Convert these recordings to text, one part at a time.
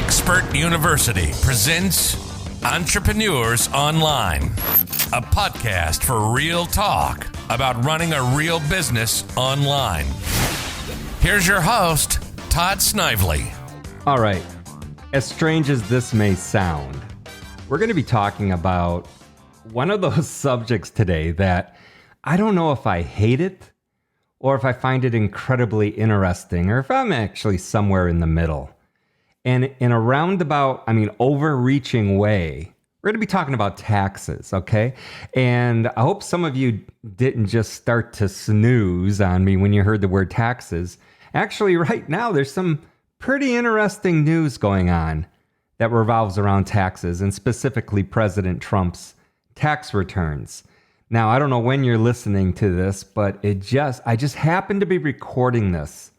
Expert University presents Entrepreneurs Online, a podcast for real talk about running a real business online. Here's your host, Todd Snively. All right, as strange as this may sound, we're going to be talking about one of those subjects today that I don't know if I hate it or if I find it incredibly interesting or if I'm actually somewhere in the middle. And in a roundabout, overreaching way, we're going to be talking about taxes, okay? And I hope some of you didn't just start to snooze on me when you heard the word taxes. Actually, right now, there's some pretty interesting news going on that revolves around taxes, and specifically President Trump's tax returns. Now, I don't know when you're listening to this, but I just happened to be recording this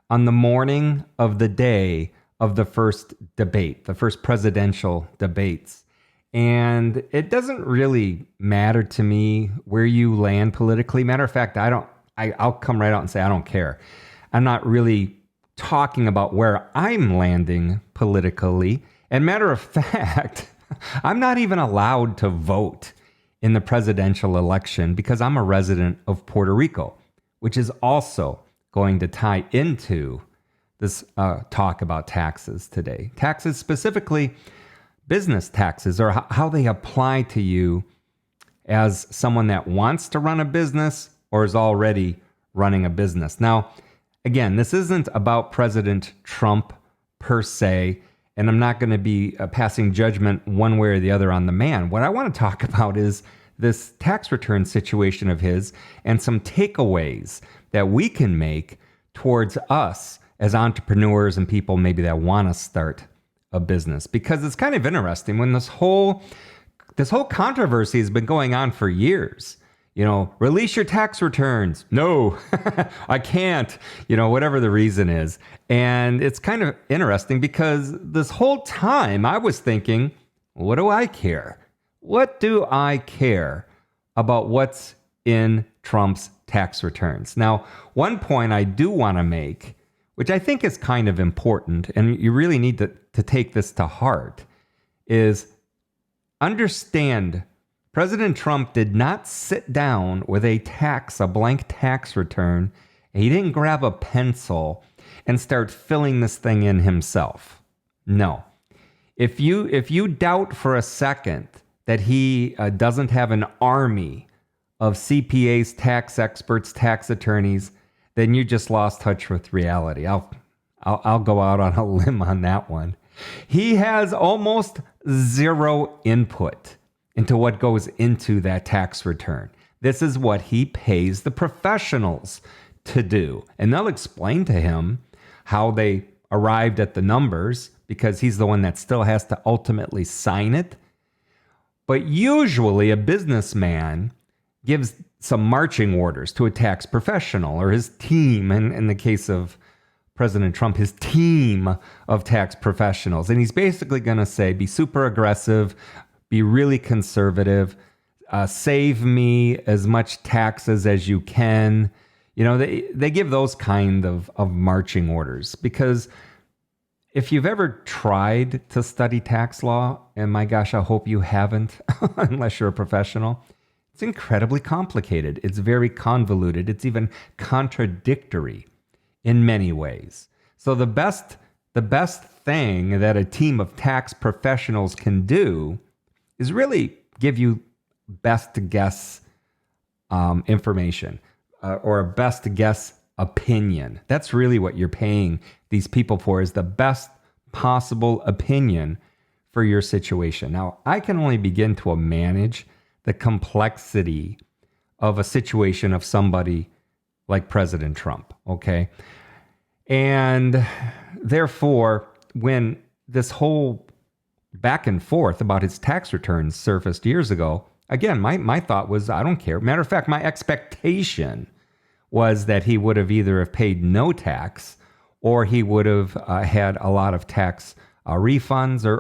on the morning of the day of the first debate, the first presidential debates. And it doesn't really matter to me where you land politically. Matter of fact, I'll come right out and say I don't care. I'm not really talking about where I'm landing politically. And matter of fact, I'm not even allowed to vote in the presidential election because I'm a resident of Puerto Rico, which is also going to tie into this talk about taxes today. Taxes, specifically business taxes, or how they apply to you as someone that wants to run a business or is already running a business. Now, again, this isn't about President Trump per se, and I'm not going to be passing judgment one way or the other on the man. What I want to talk about is this tax return situation of his and some takeaways that we can make towards us as entrepreneurs and people maybe that want to start a business. Because it's kind of interesting when this whole controversy has been going on for years. You know, release your tax returns. No, I can't, whatever the reason is. And it's kind of interesting because this whole time I was thinking, what do I care? What do I care about what's in Trump's tax returns? Now, one point I do want to make, which I think is kind of important, and you really need to take this to heart, is understand President Trump did not sit down with a blank tax return. He didn't grab a pencil and start filling this thing in himself. No. If you doubt for a second that he doesn't have an army of CPAs, tax experts, tax attorneys, then you just lost touch with reality. I'll go out on a limb on that one. He has almost zero input into what goes into that tax return. This is what he pays the professionals to do. And they'll explain to him how they arrived at the numbers because he's the one that still has to ultimately sign it. But usually a businessman gives some marching orders to a tax professional or his team, and in the case of President Trump, his team of tax professionals. And he's basically going to say, be super aggressive, be really conservative, save me as much taxes as you can. They give those kind of marching orders because if you've ever tried to study tax law, and my gosh, I hope you haven't, unless you're a professional, it's incredibly complicated. It's very convoluted. It's even contradictory in many ways. So the best thing that a team of tax professionals can do is really give you best guess information or a best guess opinion. That's really what you're paying these people for, is the best possible opinion for your situation. Now, I can only begin to manage the complexity of a situation of somebody like President Trump, okay? And therefore, when this whole back and forth about his tax returns surfaced years ago, again, my thought was, I don't care. Matter of fact, my expectation was that he would have either have paid no tax or he would have had a lot of tax refunds or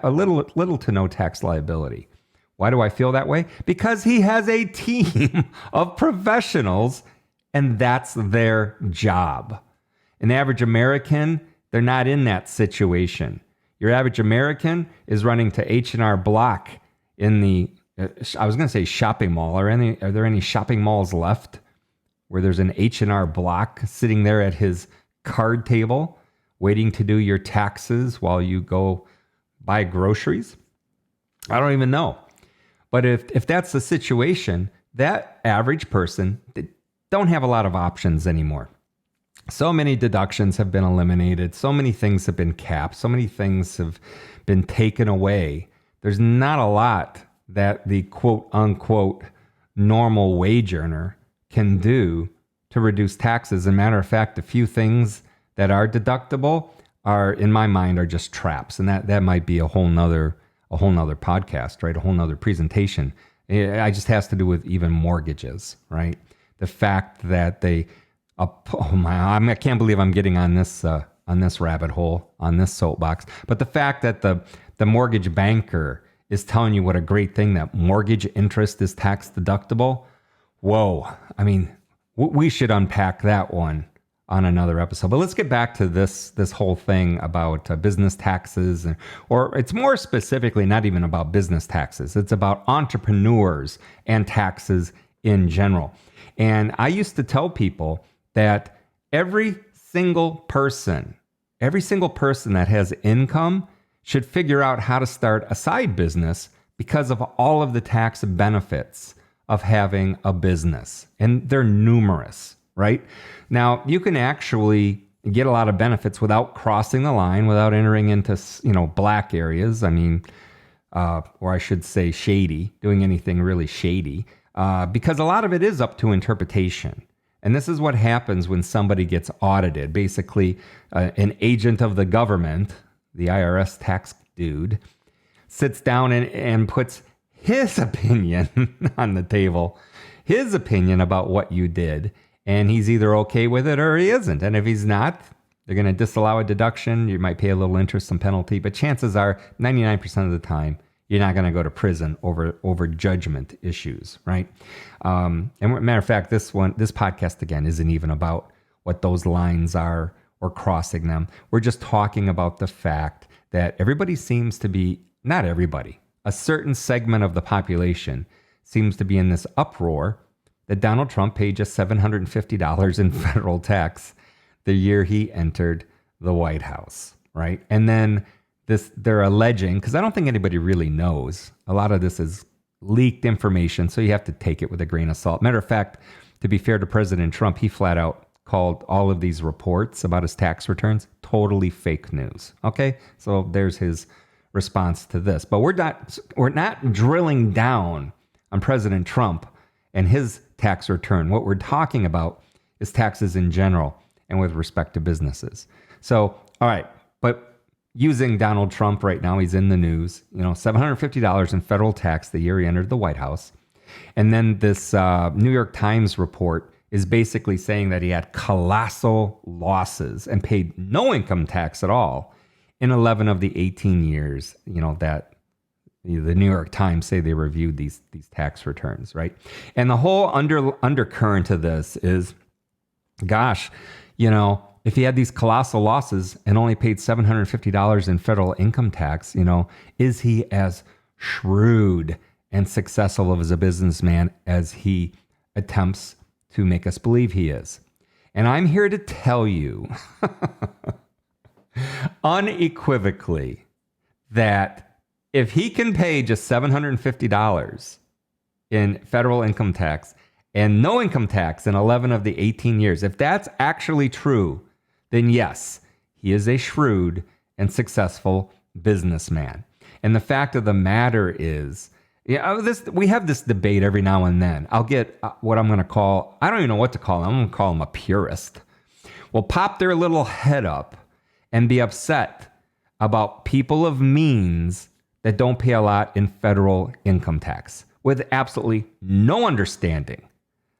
a little to no tax liability. Why do I feel that way? Because he has a team of professionals, and that's their job. An average American, they're not in that situation. Your average American is running to H&R Block in the, I was going to say shopping mall. Are there any shopping malls left where there's an H&R Block sitting there at his card table waiting to do your taxes while you go buy groceries? I don't even know. But if that's the situation, that average person don't have a lot of options anymore. So many deductions have been eliminated. So many things have been capped. So many things have been taken away. There's not a lot that the quote unquote normal wage earner can do to reduce taxes. As a matter of fact, a few things that are deductible are, in my mind, are just traps. And that might be a whole nother podcast, right? A whole nother presentation. It just has to do with even mortgages, right? The fact that I can't believe I'm getting on this rabbit hole, on this soapbox. But the fact that the mortgage banker is telling you what a great thing that mortgage interest is tax deductible. Whoa. I mean, we should unpack that one on another episode. But let's get back to this whole thing about business taxes, or it's more specifically not even about business taxes. It's about entrepreneurs and taxes in general. And I used to tell people that every single person that has income should figure out how to start a side business because of all of the tax benefits of having a business. And they're numerous, right? Now, you can actually get a lot of benefits without crossing the line, without entering into, black areas. I mean, or I should say shady, doing anything really shady, because a lot of it is up to interpretation. And this is what happens when somebody gets audited. Basically, an agent of the government, the IRS tax dude, sits down and puts his opinion on the table, his opinion about what you did. And he's either okay with it or he isn't. And if he's not, they're going to disallow a deduction. You might pay a little interest and penalty, but chances are 99% of the time, you're not going to go to prison over judgment issues, right? And matter of fact, this podcast, again, isn't even about what those lines are or crossing them. We're just talking about the fact that everybody seems to be, not everybody, a certain segment of the population seems to be in this uproar that Donald Trump paid just $750 in federal tax the year he entered the White House, right? And then they're alleging, because I don't think anybody really knows, a lot of this is leaked information, so you have to take it with a grain of salt. Matter of fact, to be fair to President Trump, he flat out called all of these reports about his tax returns totally fake news. Okay, so there's his response to this. But we're not drilling down on President Trump and his tax return. What we're talking about is taxes in general and with respect to businesses. So, all right, but using Donald Trump right now, he's in the news, $750 in federal tax the year he entered the White House. And then this New York Times report is basically saying that he had colossal losses and paid no income tax at all in 11 of the 18 years, that the New York Times say they reviewed these tax returns, right? And the whole undercurrent of this is, gosh, if he had these colossal losses and only paid $750 in federal income tax, is he as shrewd and successful as a businessman as he attempts to make us believe he is? And I'm here to tell you unequivocally that if he can pay just $750 in federal income tax and no income tax in 11 of the 18 years, if that's actually true, then yes, he is a shrewd and successful businessman. And the fact of the matter is, we have this debate every now and then. I'll get what I'm going to call, I don't even know what to call him. I'm going to call him a purist. Will pop their little head up and be upset about people of means that don't pay a lot in federal income tax with absolutely no understanding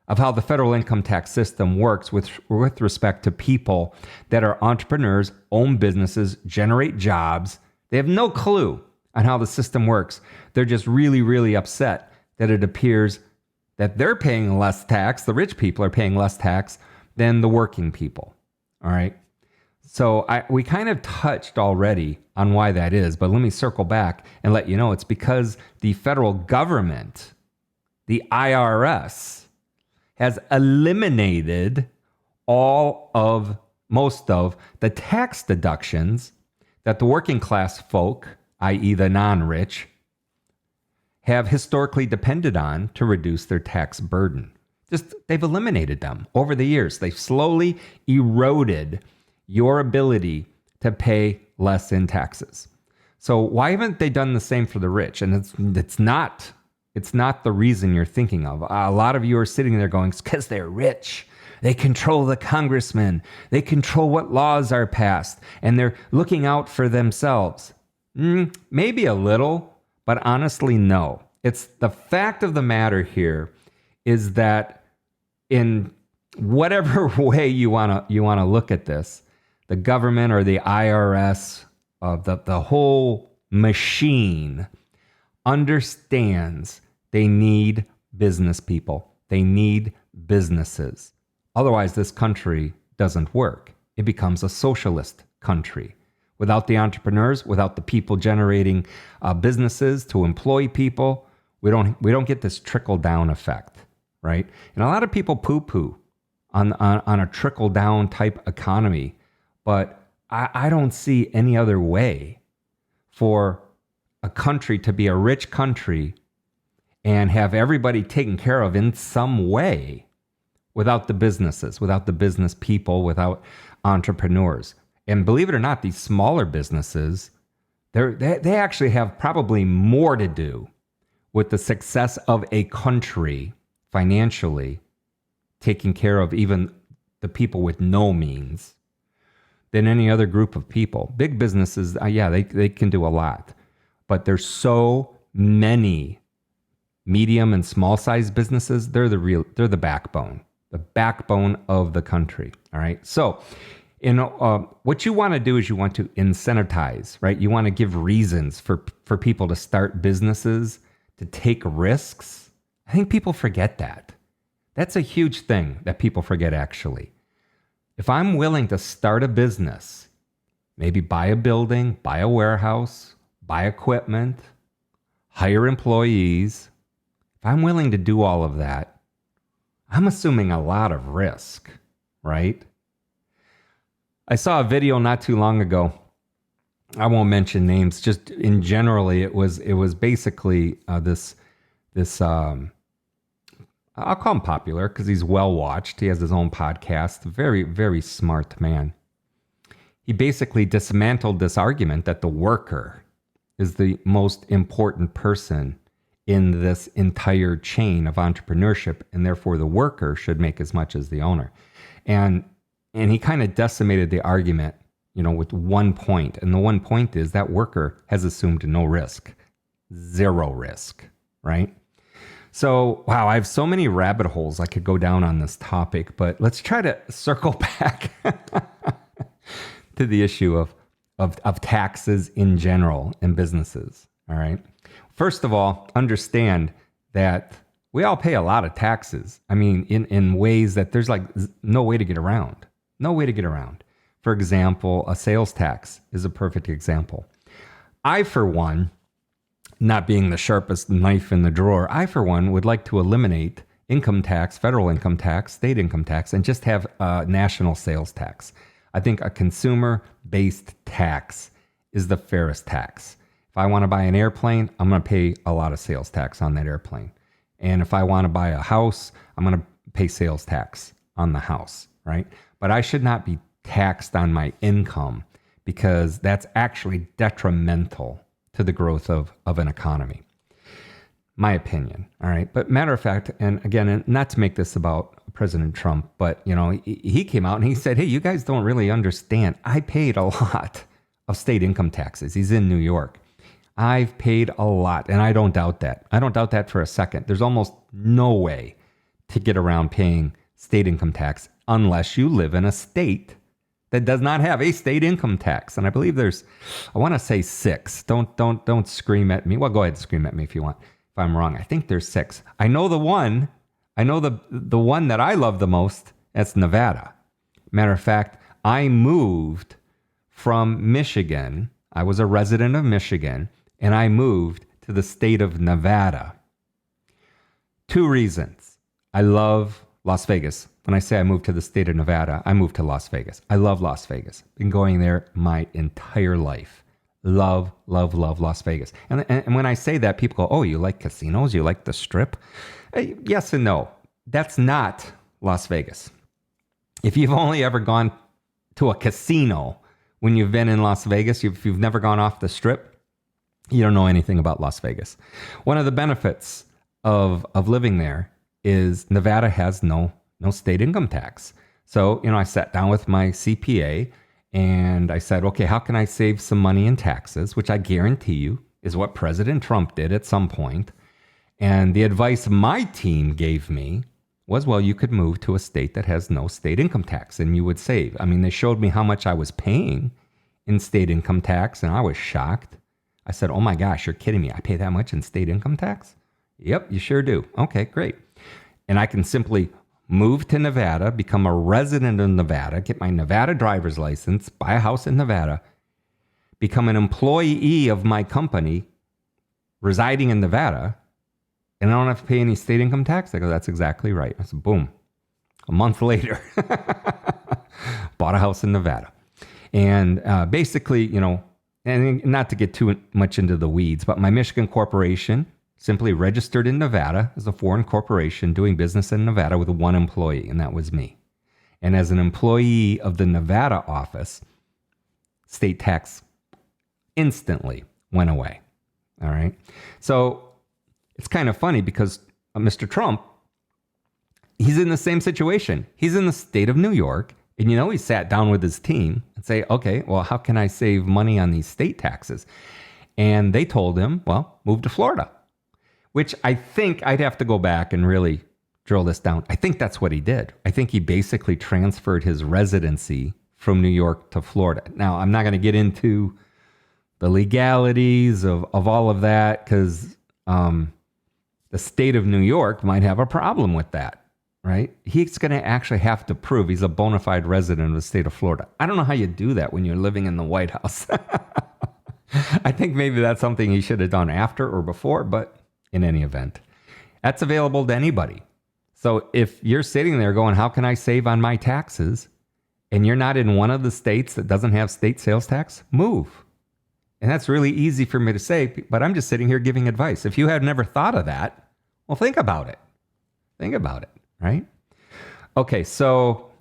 of how the federal income tax system works with respect to people that are entrepreneurs, own businesses, generate jobs. They have no clue on how the system works. They're just really, really upset that it appears that they're paying less tax. The rich people are paying less tax than the working people. All right. So we kind of touched already on why that is, but let me circle back and let you know it's because the federal government, the IRS, has eliminated most of the tax deductions that the working class folk, i.e. the non-rich, have historically depended on to reduce their tax burden. They've eliminated them over the years. They've slowly eroded your ability to pay less in taxes. So why haven't they done the same for the rich? And it's not the reason you're thinking of. A lot of you are sitting there going, it's because they're rich. They control the congressmen. They control what laws are passed. And they're looking out for themselves. Maybe a little, but honestly, no. It's the fact of the matter here is that in whatever way you want to look at this, the government or the IRS of the whole machine understands they need business people. They need businesses. Otherwise, this country doesn't work. It becomes a socialist country. Without the entrepreneurs, without the people generating businesses to employ people, we don't get this trickle-down effect, right? And a lot of people poo-poo on a trickle-down type economy, but I don't see any other way for a country to be a rich country and have everybody taken care of in some way without the businesses, without the business people, without entrepreneurs. And believe it or not, these smaller businesses, they actually have probably more to do with the success of a country financially, taking care of even the people with no means, than any other group of people. Big businesses, they can do a lot. But there's so many medium and small size businesses. They're the backbone of the country. All right. So, what you want to do is you want to incentivize, right? You want to give reasons for people to start businesses, to take risks. I think people forget that. That's a huge thing that people forget, actually. If I'm willing to start a business, maybe buy a building, buy a warehouse, buy equipment, hire employees, if I'm willing to do all of that, I'm assuming a lot of risk, right? I saw a video not too long ago. I won't mention names. Just in generally, it was basically this I'll call him popular because he's well watched. He has his own podcast. Very, very smart man. He basically dismantled this argument that the worker is the most important person in this entire chain of entrepreneurship, and therefore the worker should make as much as the owner. And he kind of decimated the argument, with one point. And the one point is that worker has assumed no risk, zero risk, right? So, wow, I have so many rabbit holes I could go down on this topic, but let's try to circle back to the issue of taxes in general in businesses, all right? First of all, understand that we all pay a lot of taxes. I mean, in ways that there's like no way to get around. No way to get around. For example, a sales tax is a perfect example. I, for one, not being the sharpest knife in the drawer, I, for one, would like to eliminate income tax, federal income tax, state income tax, and just have a national sales tax. I think a consumer-based tax is the fairest tax. If I want to buy an airplane, I'm going to pay a lot of sales tax on that airplane. And if I want to buy a house, I'm going to pay sales tax on the house, right? But I should not be taxed on my income because that's actually detrimental to the growth of an economy. My opinion, all right? But matter of fact, and again, not to make this about President Trump, but he came out and he said, hey, you guys don't really understand. I paid a lot of state income taxes. He's in New York. I've paid a lot, and I don't doubt that. I don't doubt that for a second. There's almost no way to get around paying state income tax unless you live in a state that does not have a state income tax. And I believe I want to say 6. Don't scream at me. Well, go ahead and scream at me if you want, if I'm wrong. I think there's 6. I know the one that I love the most, that's Nevada. Matter of fact, I moved from Michigan. I was a resident of Michigan, and I moved to the state of Nevada. 2 reasons. I love Las Vegas. When I say I moved to the state of Nevada, I moved to Las Vegas. I love Las Vegas. Been going there my entire life. Love, love, love Las Vegas. And when I say that, people go, oh, you like casinos? You like the Strip? Yes and no. That's not Las Vegas. If you've only ever gone to a casino when you've been in Las Vegas, if you've never gone off the Strip, you don't know anything about Las Vegas. One of the benefits of living there is Nevada has no state income tax. So, I sat down with my CPA and I said, okay, how can I save some money in taxes, which I guarantee you is what President Trump did at some point. And the advice my team gave me was, well, you could move to a state that has no state income tax and you would save. I mean, they showed me how much I was paying in state income tax and I was shocked. I said, oh my gosh, you're kidding me. I pay that much in state income tax? Yep, you sure do. Okay, great. And I can simply move to Nevada, become a resident of Nevada, get my Nevada driver's license, buy a house in Nevada, become an employee of my company residing in Nevada, and I don't have to pay any state income tax. I go, that's exactly right. I said, boom. A month later, bought a house in Nevada. And basically, and not to get too much into the weeds, but my Michigan corporation simply registered in Nevada as a foreign corporation doing business in Nevada with 1 employee, and that was me. And as an employee of the Nevada office, state tax instantly went away. All right. So it's kind of funny because Mr. Trump, he's in the same situation. He's in the state of New York. And he sat down with his team and say, okay, well, how can I save money on these state taxes? And they told him, well, move to Florida, which I think I'd have to go back and really drill this down. I think that's what he did. I think he basically transferred his residency from New York to Florida. Now, I'm not going to get into the legalities of all of that because the state of New York might have a problem with that. Right? He's going to actually have to prove he's a bona fide resident of the state of Florida. I don't know how you do that when you're living in the White House. I think maybe that's something he should have done after or before, but in any event, that's available to anybody. So if you're sitting there going, how can I save on my taxes? And you're not in one of the states that doesn't have state sales tax, move. And that's really easy for me to say, but I'm just sitting here giving advice. If you had never thought of that, well, think about it. Think about it. Right? Okay, so,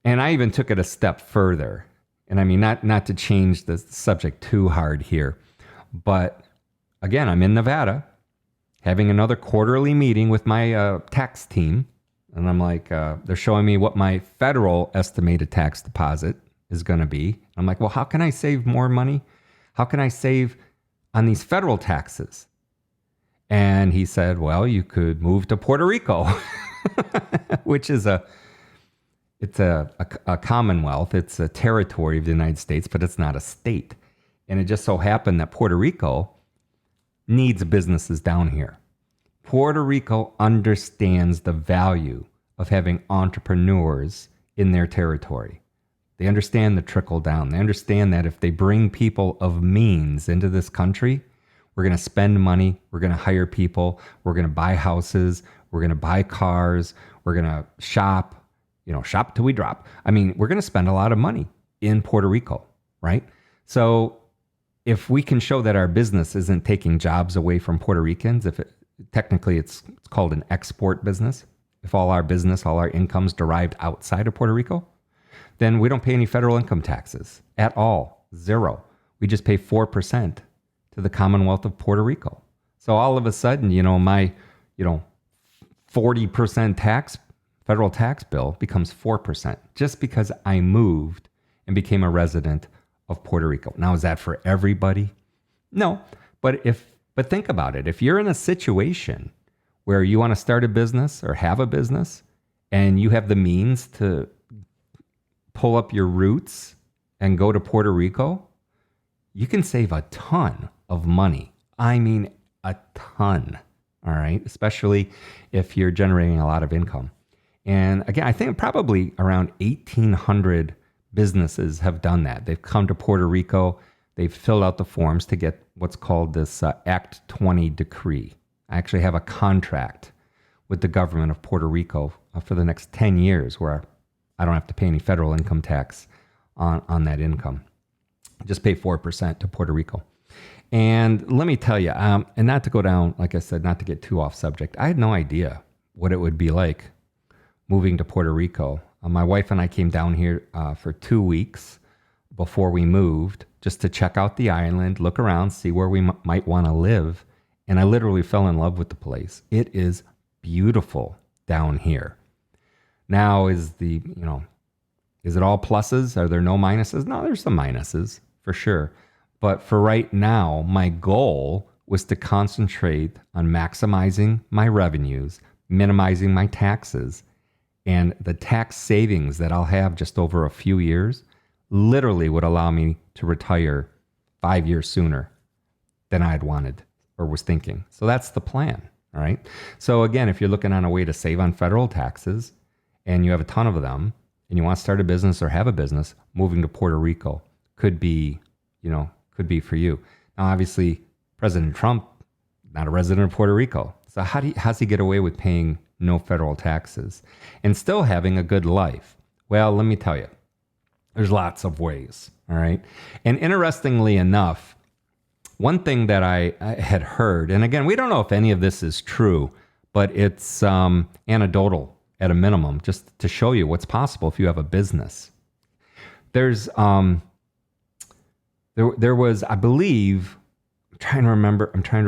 and I even took it a step further. And I mean, not to change the subject too hard here, but again, I'm in Nevada having another quarterly meeting with my tax team. And I'm like, they're showing me what my federal estimated tax deposit is going to be. I'm like, well, how can I save more money? How can I save on these federal taxes? And he said, well, you could move to Puerto Rico, which is a commonwealth. It's a territory of the United States, but it's not a state. And it just so happened that Puerto Rico needs businesses down here. Puerto Rico understands the value of having entrepreneurs in their territory. They understand the trickle down. They understand that if they bring people of means into this country, we're going to spend money. We're going to hire people. We're going to buy houses. We're going to buy cars. We're going to shop, shop till we drop. I mean, we're going to spend a lot of money in Puerto Rico, right? So if we can show that our business isn't taking jobs away from Puerto Ricans, technically it's called an export business. If all our business, all our income's derived outside of Puerto Rico, then we don't pay any federal income taxes at all. 0. We just pay 4% to the Commonwealth of Puerto Rico. So all of a sudden, my, 40% federal tax bill becomes 4% just because I moved and became a resident of Puerto Rico. Now, is that for everybody? No, but think about it. If you're in a situation where you want to start a business or have a business and you have the means to pull up your roots and go to Puerto Rico, you can save a ton of money. I mean, a ton. All right. Especially if you're generating a lot of income. And again, I think probably around 1,800 businesses have done that. They've come to Puerto Rico. They've filled out the forms to get what's called this Act 20 decree. I actually have a contract with the government of Puerto Rico for the next 10 years where I don't have to pay any federal income tax on that income. Just pay 4% to Puerto Rico. And let me tell you, and not to go down, like I said, not to get too off subject, I had no idea what it would be like moving to Puerto Rico. My wife and I came down here for 2 weeks before we moved, just to check out the island, look around, see where we might want to live. And I literally fell in love with the place. It is beautiful down here. Now is it all pluses? Are there no minuses? No, there's some minuses for sure. But for right now, my goal was to concentrate on maximizing my revenues, minimizing my taxes, and the tax savings that I'll have just over a few years literally would allow me to retire 5 years sooner than I had wanted or was thinking. So that's the plan, all right? So again, if you're looking on a way to save on federal taxes and you have a ton of them and you want to start a business or have a business, moving to Puerto Rico could be for you. Now, obviously, President Trump, not a resident of Puerto Rico. So how's he get away with paying no federal taxes and still having a good life? Well, let me tell you, there's lots of ways, all right? And interestingly enough, one thing that I had heard, and again, we don't know if any of this is true, but it's anecdotal at a minimum, just to show you what's possible if you have a business. There's there was, I believe, I'm trying to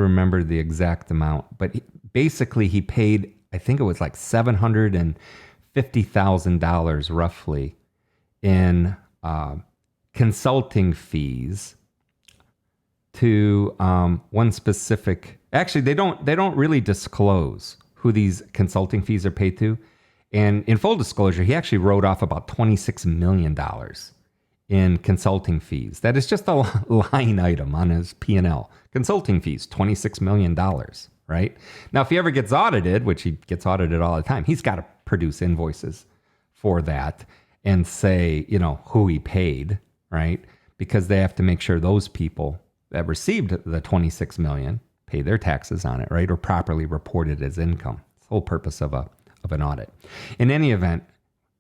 remember the exact amount, but basically he paid, I think it was like $750,000 roughly in consulting fees to one specific. Actually, they don't really disclose who these consulting fees are paid to. And in full disclosure, he actually wrote off about $26 million in consulting fees. That is just a line item on his P&L. Consulting fees, $26 million, right? Now, if he ever gets audited, which he gets audited all the time, he's got to produce invoices for that and say, who he paid, right? Because they have to make sure those people that received the $26 million pay their taxes on it, right? Or properly reported as income. It's the whole purpose of an audit. In any event,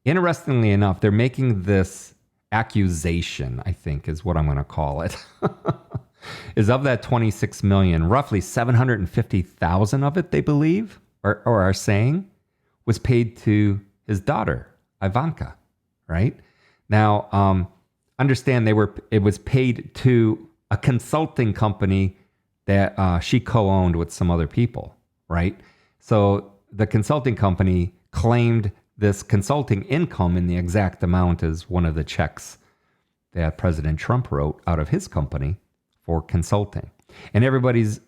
interestingly enough, they're making this accusation, I think is what I'm going to call it, is of that 26 million, roughly 750,000 of it, they believe, or are saying, was paid to his daughter, Ivanka, right? Now, understand it was paid to a consulting company that she co-owned with some other people, right? So the consulting company claimed this consulting income in the exact amount as one of the checks that President Trump wrote out of his company for consulting. And everybody's,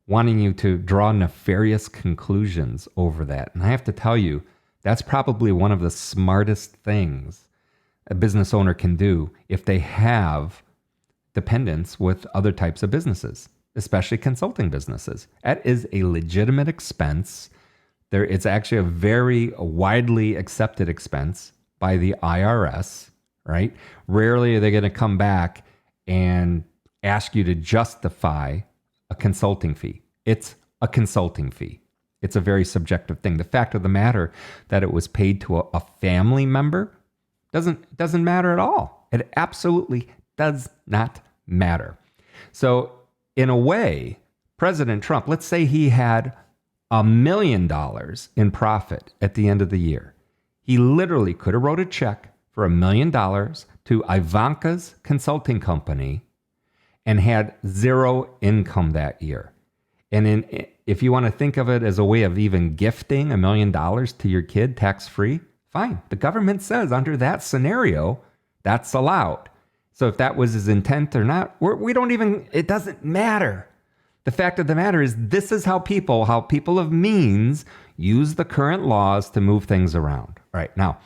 wanting you to draw nefarious conclusions over that. And I have to tell you, that's probably one of the smartest things a business owner can do if they have dependence with other types of businesses, especially consulting businesses. That is a legitimate expense. It's actually a very widely accepted expense by the IRS, right? Rarely are they going to come back and ask you to justify a consulting fee. It's a consulting fee. It's a very subjective thing. The fact of the matter that it was paid to a family member doesn't matter at all. It absolutely does not matter. So in a way, President Trump, let's say he had $1 million in profit at the end of the year. He literally could have wrote a check for $1 million to Ivanka's consulting company and had zero income that year. And if you want to think of it as a way of even gifting $1 million to your kid tax-free, fine. The government says under that scenario, that's allowed. So if that was his intent or not, it doesn't matter. The fact of the matter is this is how people of means use the current laws to move things around. All right. Now,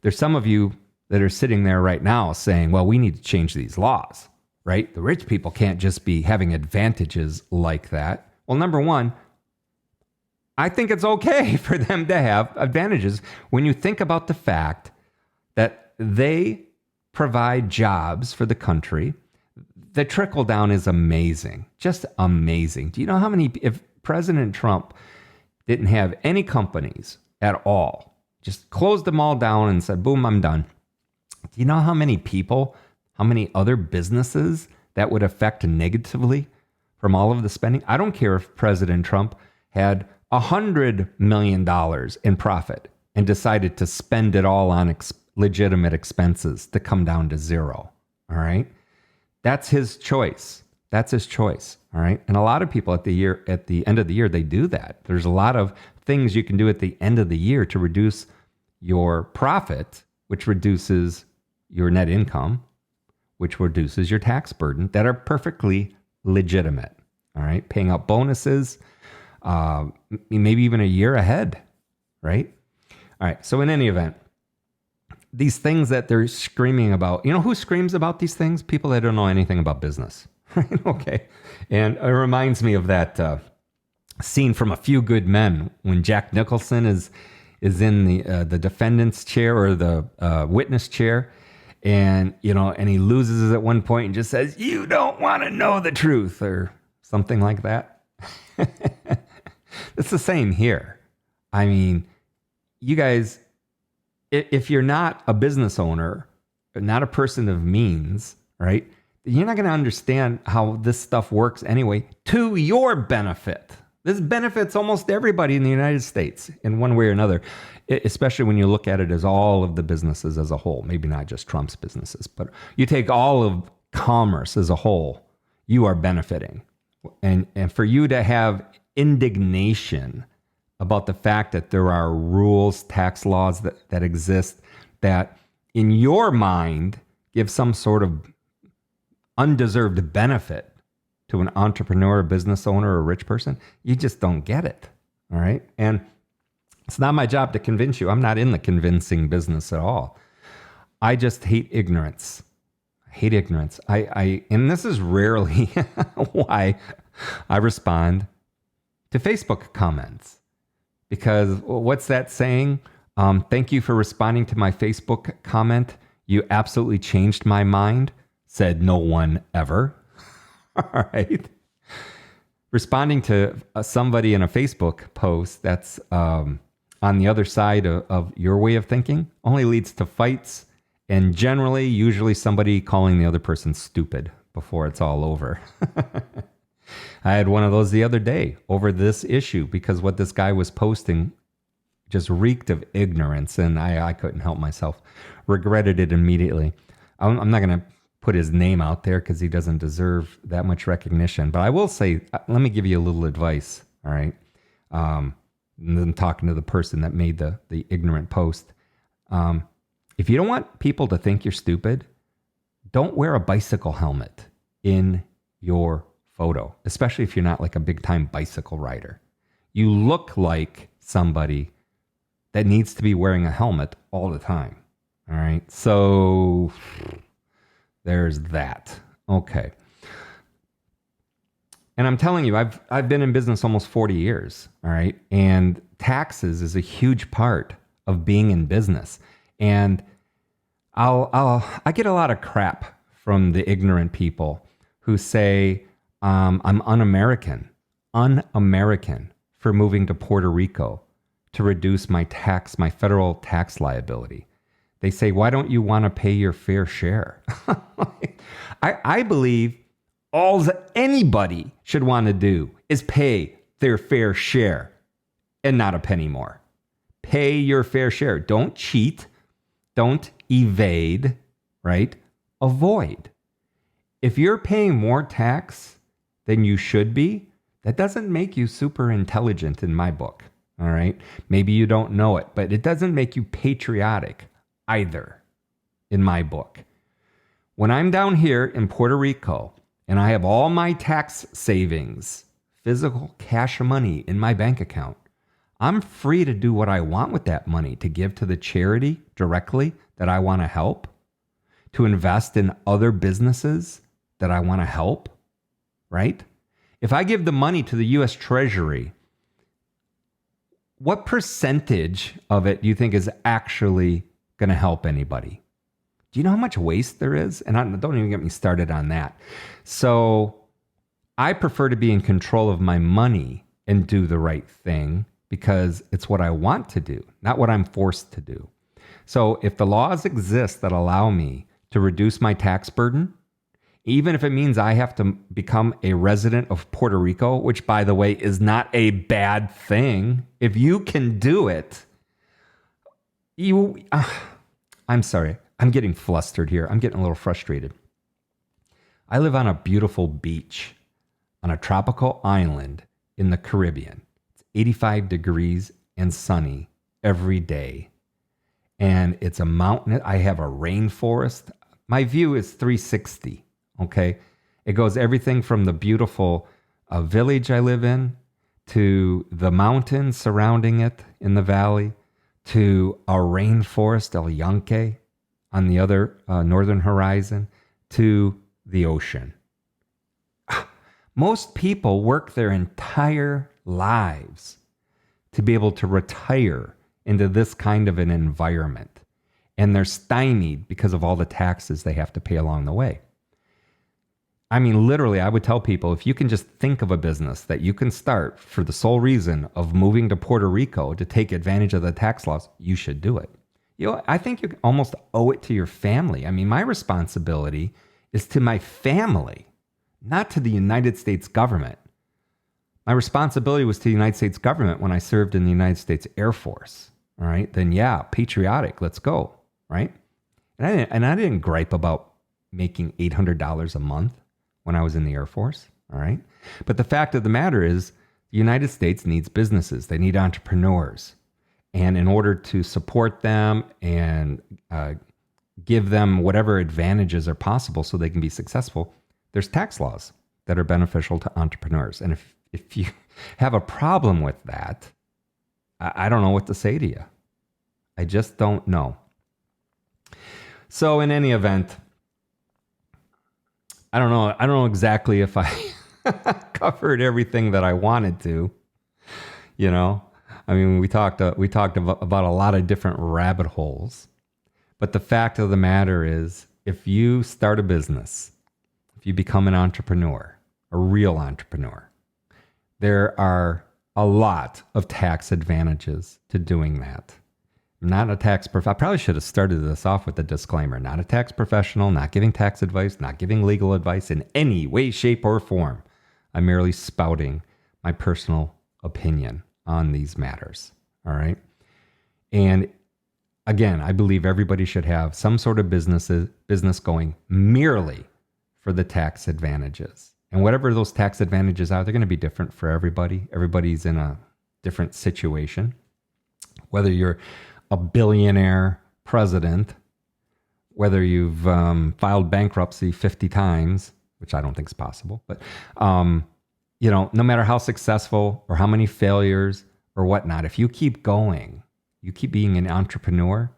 there's some of you that are sitting there right now saying, well, we need to change these laws, right? The rich people can't just be having advantages like that. Well, number one, I think it's okay for them to have advantages when you think about the fact that they provide jobs for the country. The trickle down is amazing, just amazing. Do you know how many, if President Trump didn't have any companies at all, just closed them all down and said, boom, I'm done. Do you know how many people, how many other businesses that would affect negatively from all of the spending? I don't care if President Trump had $100 million in profit and decided to spend it all on legitimate expenses to come down to zero. All right. That's his choice. That's his choice. All right. And a lot of people at the end of the year, they do that. There's a lot of things you can do at the end of the year to reduce your profit, which reduces your net income, which reduces your tax burden, that are perfectly legitimate. All right. Paying out bonuses, maybe even a year ahead. Right. All right. So in any event, these things that they're screaming about, you know who screams about these things? People that don't know anything about business. Right? Okay. And it reminds me of that scene from A Few Good Men when Jack Nicholson is in the defendant's chair or the witness chair. And, and he loses at one point and just says, "You don't want to know the truth," or something like that. It's the same here. I mean, you guys, if you're not a business owner, not a person of means, right, you're not going to understand how this stuff works anyway to your benefit. This benefits almost everybody in the United States in one way or another, especially when you look at it as all of the businesses as a whole, maybe not just Trump's businesses, but you take all of commerce as a whole, you are benefiting. And for you to have indignation about the fact that there are rules, tax laws that exist that in your mind give some sort of undeserved benefit to an entrepreneur, a business owner, or a rich person, you just don't get it. All right. And it's not my job to convince you. I'm not in the convincing business at all. I just hate ignorance. I hate ignorance. And this is rarely why I respond to Facebook comments. Because what's that saying? Thank you for responding to my Facebook comment. You absolutely changed my mind. Said no one ever. All right. Responding to somebody in a Facebook post that's on the other side of your way of thinking only leads to fights and usually somebody calling the other person stupid before it's all over. I had one of those the other day over this issue because what this guy was posting just reeked of ignorance, and I couldn't help myself. Regretted it immediately. I'm not going to put his name out there because he doesn't deserve that much recognition. But I will say, let me give you a little advice, all right? And then talking to the person that made the ignorant post. If you don't want people to think you're stupid, don't wear a bicycle helmet in your photo, especially if you're not like a big-time bicycle rider. You look like somebody that needs to be wearing a helmet all the time. All right. So there's that. Okay. And I'm telling you, I've been in business almost 40 years. All right. And taxes is a huge part of being in business. And I get a lot of crap from the ignorant people who say I'm un-American for moving to Puerto Rico to reduce my federal tax liability. They say, why don't you want to pay your fair share? I believe all that anybody should want to do is pay their fair share and not a penny more. Pay your fair share. Don't cheat. Don't evade, right? Avoid. If you're paying more tax than you should be, that doesn't make you super intelligent in my book. All right. Maybe you don't know it, but it doesn't make you patriotic either in my book. When I'm down here in Puerto Rico and I have all my tax savings, physical cash money in my bank account, I'm free to do what I want with that money, to give to the charity directly that I want to help, to invest in other businesses that I want to help, right? If I give the money to the U.S. Treasury what percentage of it do you think is actually going to help anybody? Do you know how much waste there is? And don't even get me started on that. So I prefer to be in control of my money and do the right thing because it's what I want to do, not what I'm forced to do. So if the laws exist that allow me to reduce my tax burden, even if it means I have to become a resident of Puerto Rico, which, by the way, is not a bad thing. If you can do it, I'm sorry. I'm getting flustered here. I'm getting a little frustrated. I live on a beautiful beach on a tropical island in the Caribbean. It's 85 degrees and sunny every day. And it's a mountain. I have a rainforest. My view is 360. Okay. It goes everything from the beautiful village I live in to the mountains surrounding it in the valley to a rainforest, El Yunque, on the other northern horizon, to the ocean. Most people work their entire lives to be able to retire into this kind of an environment, and they're stymied because of all the taxes they have to pay along the way. I mean, literally, I would tell people, if you can just think of a business that you can start for the sole reason of moving to Puerto Rico to take advantage of the tax laws, you should do it. You know, I think you almost owe it to your family. I mean, my responsibility is to my family, not to the United States government. My responsibility was to the United States government when I served in the United States Air Force. All right, then yeah, patriotic, let's go, right? And I didn't gripe about making $800 a month when I was in the Air Force, all right? But the fact of the matter is, the United States needs businesses. They need entrepreneurs. And in order to support them and give them whatever advantages are possible so they can be successful, there's tax laws that are beneficial to entrepreneurs. And if you have a problem with that, I don't know what to say to you. I just don't know. So in any event, I don't know exactly if I covered everything that I wanted to, you know. I mean, we talked about a lot of different rabbit holes. But the fact of the matter is, if you start a business, if you become an entrepreneur, a real entrepreneur, there are a lot of tax advantages to doing that. I'm not a tax I probably should have started this off with a disclaimer. Not a tax professional, not giving tax advice, not giving legal advice in any way, shape, or form. I'm merely spouting my personal opinion on these matters. All right. And again, I believe everybody should have some sort of business going merely for the tax advantages. And whatever those tax advantages are, they're going to be different for everybody. Everybody's in a different situation. Whether you're a billionaire president, whether you've filed bankruptcy 50 times, which I don't think is possible, but you know, no matter how successful or how many failures or whatnot, if you keep going, you keep being an entrepreneur,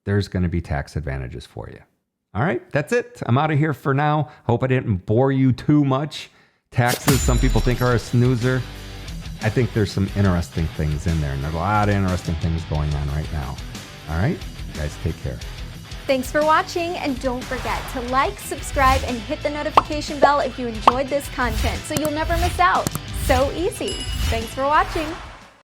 there's going to be tax advantages for you. All right, that's it. I'm out of here for now. Hope I didn't bore you too much. Taxes, some people think are a snoozer. I think there's some interesting things in there, and there's a lot of interesting things going on right now. All right, you guys take care. Thanks for watching, and don't forget to like, subscribe, and hit the notification bell if you enjoyed this content so you'll never miss out. So easy. Thanks for watching.